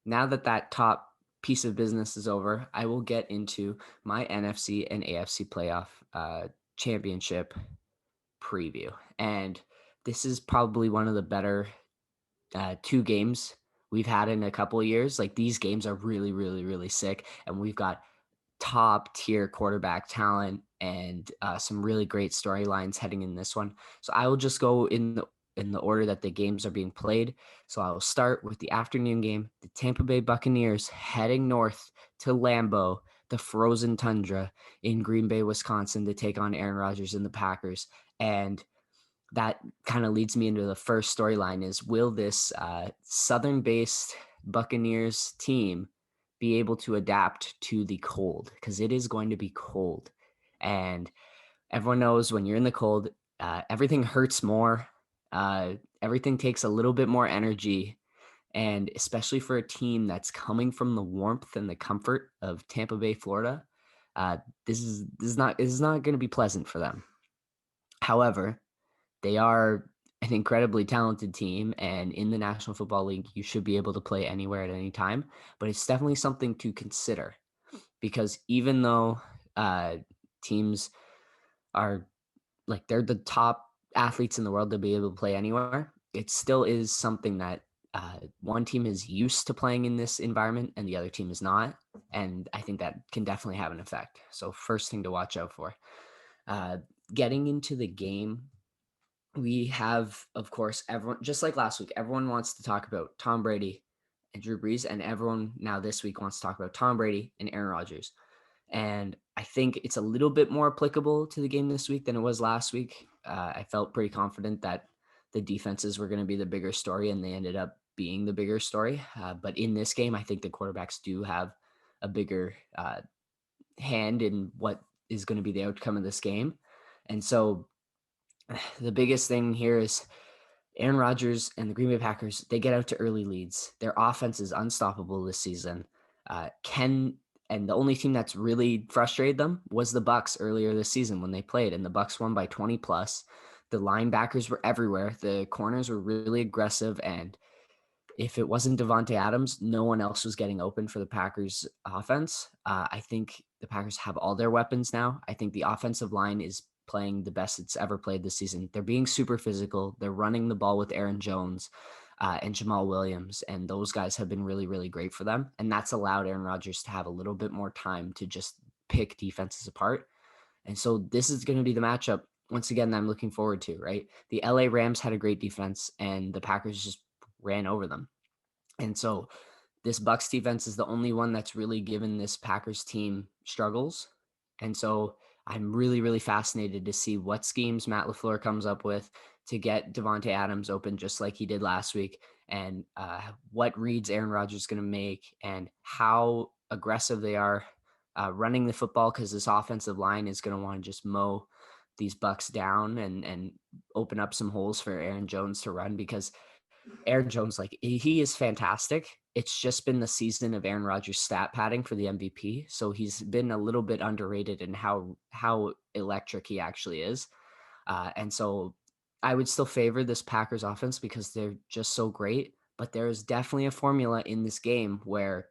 now that that top piece of business is over, I will get into my NFC and AFC playoff championship preview. And this is probably one of the better two games we've had in a couple of years. Like these games are really, really, really sick. And we've got top tier quarterback talent and some really great storylines heading in this one. So I will just go in the order that the games are being played. So I will start with the afternoon game, the Tampa Bay Buccaneers heading north to Lambeau, the frozen tundra in Green Bay, Wisconsin, to take on Aaron Rodgers and the Packers. And that kind of leads me into the first storyline is, will this Southern-based Buccaneers team be able to adapt to the cold? Because it is going to be cold. And everyone knows when you're in the cold, everything hurts more. Everything takes a little bit more energy. And especially for a team that's coming from the warmth and the comfort of Tampa Bay, Florida, this is not going to be pleasant for them. However, they are an incredibly talented team, and in the National Football League, you should be able to play anywhere at any time. But it's definitely something to consider because even though teams are like they're the top athletes in the world to be able to play anywhere, it still is something that one team is used to playing in this environment and the other team is not. And I think that can definitely have an effect. So first thing to watch out for. Getting into the game, we have, of course, everyone, just like last week, everyone wants to talk about Tom Brady and Drew Brees, and everyone now this week wants to talk about Tom Brady and Aaron Rodgers. And I think it's a little bit more applicable to the game this week than it was last week. I felt pretty confident that the defenses were going to be the bigger story, and they ended up being the bigger story. But in this game, I think the quarterbacks do have a bigger hand in what is going to be the outcome of this game. And so the biggest thing here is Aaron Rodgers and the Green Bay Packers, they get out to early leads. Their offense is unstoppable this season. And the only team that's really frustrated them was the Bucs earlier this season when they played, and the Bucs won by 20 plus. The linebackers were everywhere. The corners were really aggressive, and if it wasn't Devontae Adams, no one else was getting open for the Packers offense. I think the Packers have all their weapons now. I think the offensive line is playing the best it's ever played this season. They're being super physical. They're running the ball with Aaron Jones and Jamal Williams, and those guys have been really, really great for them. And that's allowed Aaron Rodgers to have a little bit more time to just pick defenses apart. And so this is going to be the matchup, once again, that I'm looking forward to, right? The LA Rams had a great defense, and the Packers just ran over them. And so this Bucs defense is the only one that's really given this Packers team struggles. And so I'm really, really fascinated to see what schemes Matt LaFleur comes up with to get Devontae Adams open just like he did last week, and what reads Aaron Rodgers is going to make and how aggressive they are running the football, because this offensive line is going to want to just mow these Bucs down and open up some holes for Aaron Jones to run, because Aaron Jones, like, he is fantastic. It's just been the season of Aaron Rodgers stat padding for the MVP. So he's been a little bit underrated in how electric he actually is. And so I would still favor this Packers offense because they're just so great. But there is definitely a formula in this game where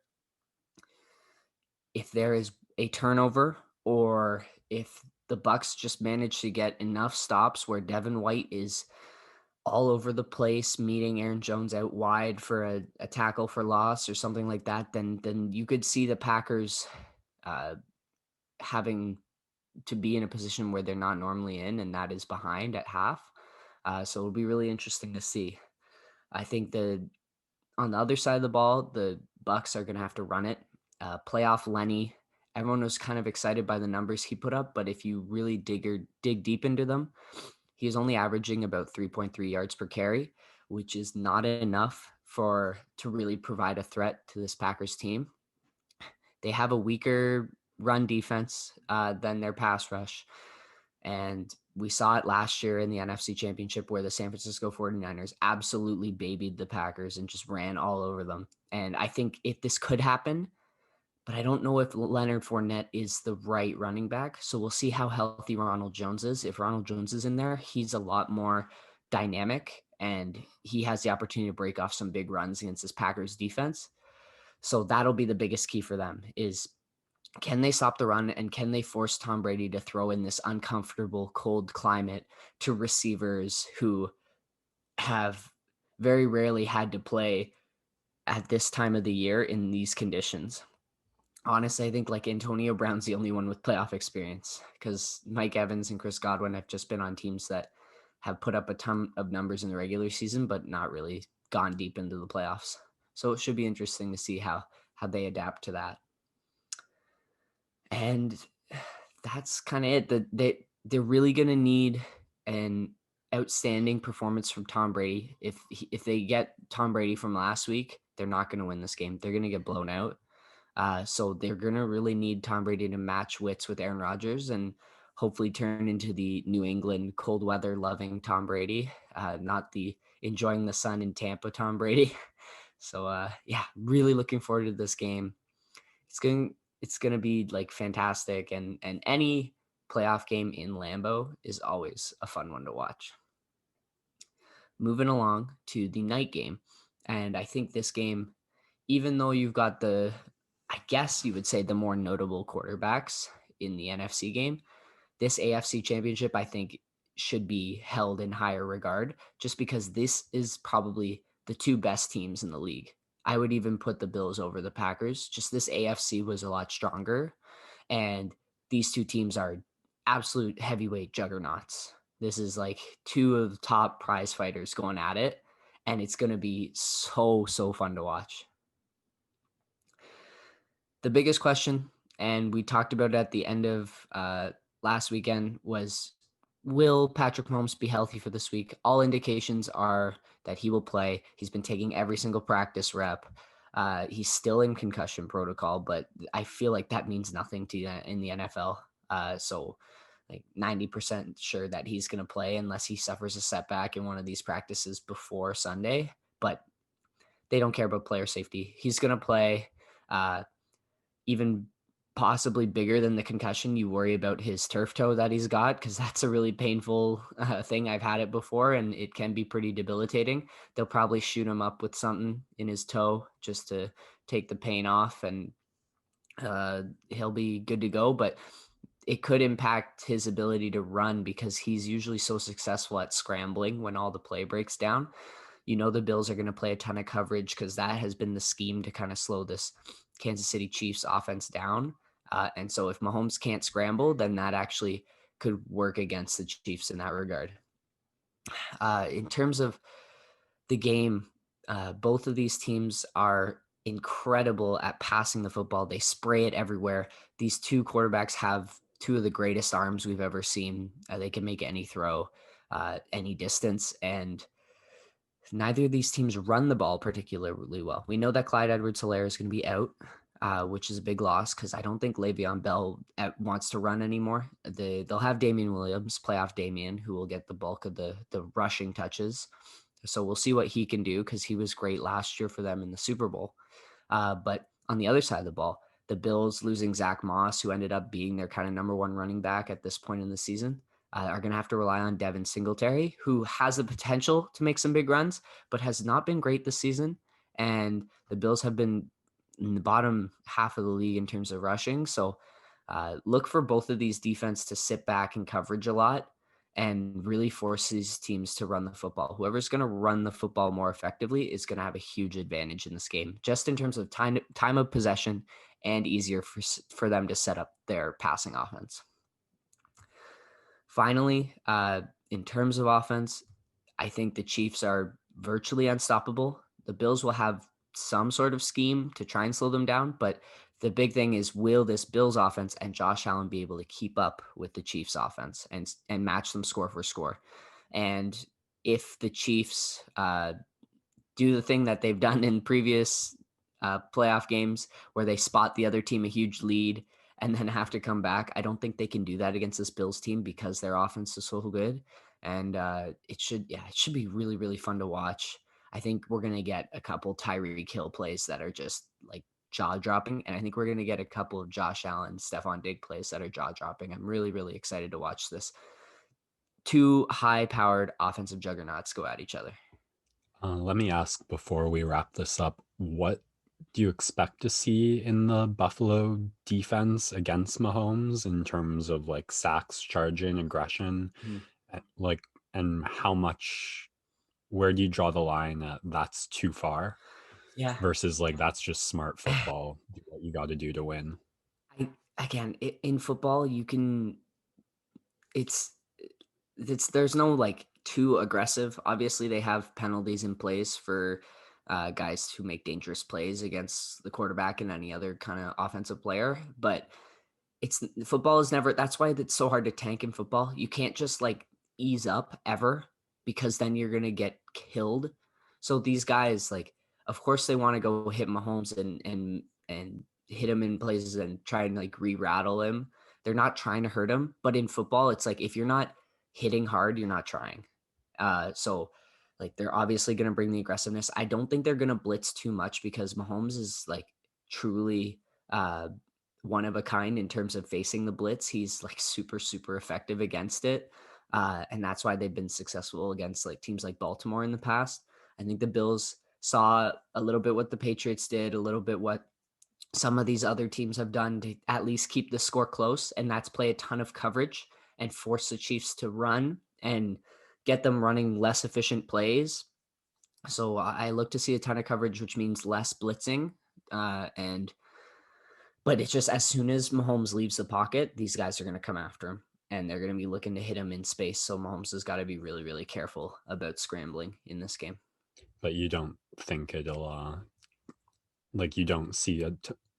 if there is a turnover, or if the Bucs just manage to get enough stops where Devin White is all over the place, meeting Aaron Jones out wide for a tackle for loss or something like that, then you could see the Packers having to be in a position where they're not normally in, and that is behind at half. So it'll be really interesting to see. I think on the other side of the ball, the Bucs are going to have to run it. Playoff Lenny, everyone was kind of excited by the numbers he put up, but if you really dig deep into them, he's only averaging about 3.3 yards per carry, which is not enough to really provide a threat to this Packers team. They have a weaker run defense than their pass rush. And we saw it last year in the NFC Championship where the San Francisco 49ers absolutely babied the Packers and just ran all over them. And I think if this could happen, but I don't know if Leonard Fournette is the right running back. So we'll see how healthy Ronald Jones is. If Ronald Jones is in there, he's a lot more dynamic, and he has the opportunity to break off some big runs against this Packers defense. So that'll be the biggest key for them is, can they stop the run, and can they force Tom Brady to throw in this uncomfortable cold climate to receivers who have very rarely had to play at this time of the year in these conditions? Honestly, I think like Antonio Brown's the only one with playoff experience, because Mike Evans and Chris Godwin have just been on teams that have put up a ton of numbers in the regular season, but not really gone deep into the playoffs. So it should be interesting to see how they adapt to that. And that's kind of it. They're really gonna need an outstanding performance from Tom Brady. If they get Tom Brady from last week, they're not gonna win this game. They're gonna get blown out. So they're gonna really need Tom Brady to match wits with Aaron Rodgers and hopefully turn into the New England cold weather loving Tom Brady, not the enjoying the sun in Tampa Tom Brady. So yeah, really looking forward to this game. It's gonna be like fantastic, and any playoff game in Lambeau is always a fun one to watch. Moving along to the night game, and I think this game, even though you've got I guess you would say the more notable quarterbacks in the NFC game, this AFC championship, I think, should be held in higher regard, just because this is probably the two best teams in the league. I would even put the Bills over the Packers. Just this AFC was a lot stronger, and these two teams are absolute heavyweight juggernauts. This is like two of the top prize fighters going at it, and it's going to be so fun to watch. The biggest question, and we talked about it at the end of last weekend, was, will Patrick Mahomes be healthy for this week? All indications are that he will play. He's been taking every single practice rep. He's still in concussion protocol, but I feel like that means nothing to in the NFL. So like 90% sure that he's going to play unless he suffers a setback in one of these practices before Sunday. But they don't care about player safety. He's going to play. Even possibly bigger than the concussion, you worry about his turf toe that he's got, because that's a really painful thing. I've had it before, and it can be pretty debilitating. They'll probably shoot him up with something in his toe just to take the pain off, and he'll be good to go. But it could impact his ability to run, because he's usually so successful at scrambling when all the play breaks down. The Bills are going to play a ton of coverage, because that has been the scheme to kind of slow this Kansas City Chiefs offense down. And so if Mahomes can't scramble, then that actually could work against the Chiefs in that regard. In terms of the game, both of these teams are incredible at passing the football. They spray it everywhere. These two quarterbacks have two of the greatest arms we've ever seen. They can make any throw, any distance, and neither of these teams run the ball particularly well. We know that Clyde Edwards-Helaire is going to be out, which is a big loss, because I don't think Le'Veon Bell wants to run anymore. They'll have Damian Williams, playoff Damian, who will get the bulk of the rushing touches. So we'll see what he can do, because he was great last year for them in the Super Bowl. But on the other side of the ball, the Bills losing Zach Moss, who ended up being their kind of number one running back at this point in the season, are going to have to rely on Devin Singletary, who has the potential to make some big runs, but has not been great this season. And the Bills have been in the bottom half of the league in terms of rushing. So look for both of these defense to sit back and coverage a lot and really force these teams to run the football. Whoever's going to run the football more effectively is going to have a huge advantage in this game, just in terms of time of possession, and easier for them to set up their passing offense. Finally, in terms of offense, I think the Chiefs are virtually unstoppable. The Bills will have some sort of scheme to try and slow them down, but the big thing is, will this Bills offense and Josh Allen be able to keep up with the Chiefs offense and match them score for score? And if the Chiefs do the thing that they've done in previous playoff games, where they spot the other team a huge lead and then have to come back, I don't think they can do that against this Bills team, because their offense is so good. And it should be really, really fun to watch. I think we're going to get a couple Tyreek Hill plays that are just like jaw-dropping, and I think we're going to get a couple of Josh Allen, Stephon Diggs plays that are jaw-dropping. I'm really, really excited to watch this. Two high-powered offensive juggernauts go at each other. Let me ask before we wrap this up, what do you expect to see in the Buffalo defense against Mahomes in terms of like sacks, charging, aggression, Mhm. like, and how much, where do you draw the line at that's too far Yeah. versus like that's just smart football, do what you got to do to win? I again, in football, you can it's there's no like too aggressive. Obviously, they have penalties in place for guys who make dangerous plays against the quarterback and any other kind of offensive player. But it's football is never. That's why it's so hard to tank in football. You can't just like ease up ever because then you're gonna get killed. So these guys, like, of course, they want to go hit Mahomes and hit him in places and try and like re-rattle him. They're not trying to hurt him, but in football, it's like if you're not hitting hard, you're not trying. So like they're obviously going to bring the aggressiveness. I don't think they're going to blitz too much because Mahomes is like truly uh, one of a kind in terms of facing the blitz. He's like super, super effective against it. And that's why they've been successful against like teams like Baltimore in the past. I think the Bills saw a little bit what the Patriots did, a little bit what some of these other teams have done to at least keep the score close, and that's play a ton of coverage and force the Chiefs to run and get them running less efficient plays. So I look to see a ton of coverage, which means less blitzing. And but it's just as soon as Mahomes leaves the pocket, these guys are going to come after him and they're going to be looking to hit him in space. So Mahomes has got to be really, really careful about scrambling in this game. But you don't think it'll like you don't see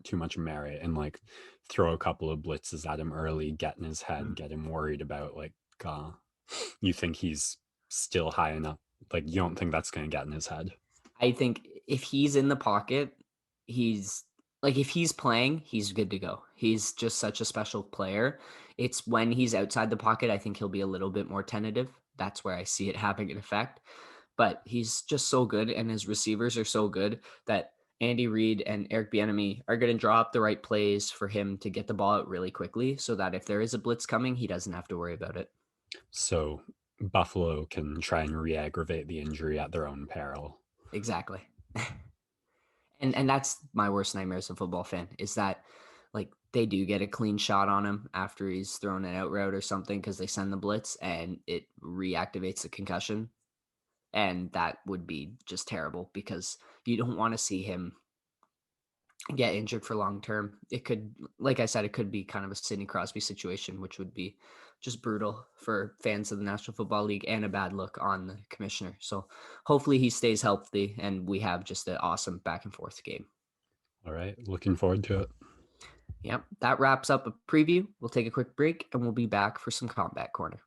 too much merit and like throw a couple of blitzes at him early, get in his head, get him worried about like uh you think he's still high enough, like you don't think that's going to get in his head? I think if he's in the pocket, he's like if he's playing, he's good to go. He's just such a special player. It's when he's outside the pocket, I think he'll be a little bit more tentative. That's where I see it having an effect. But he's just so good, and his receivers are so good that Andy Reid and Eric Bieniemy are going to draw up the right plays for him to get the ball out really quickly, so that if there is a blitz coming, he doesn't have to worry about it. So Buffalo can try and re-aggravate the injury at their own peril. Exactly. And that's my worst nightmare as a football fan is that like they do get a clean shot on him after he's thrown an out route or something because they send the blitz and it reactivates the concussion. And that would be just terrible because you don't want to see him get injured for long term. It could, like I said, it could be kind of a Sidney Crosby situation, which would be just brutal for fans of the National Football League and a bad look on the commissioner. So hopefully he stays healthy and we have just an awesome back and forth game. All right, looking forward to it. Yep, that wraps up a preview. We'll take a quick break and we'll be back for some Combat Corner.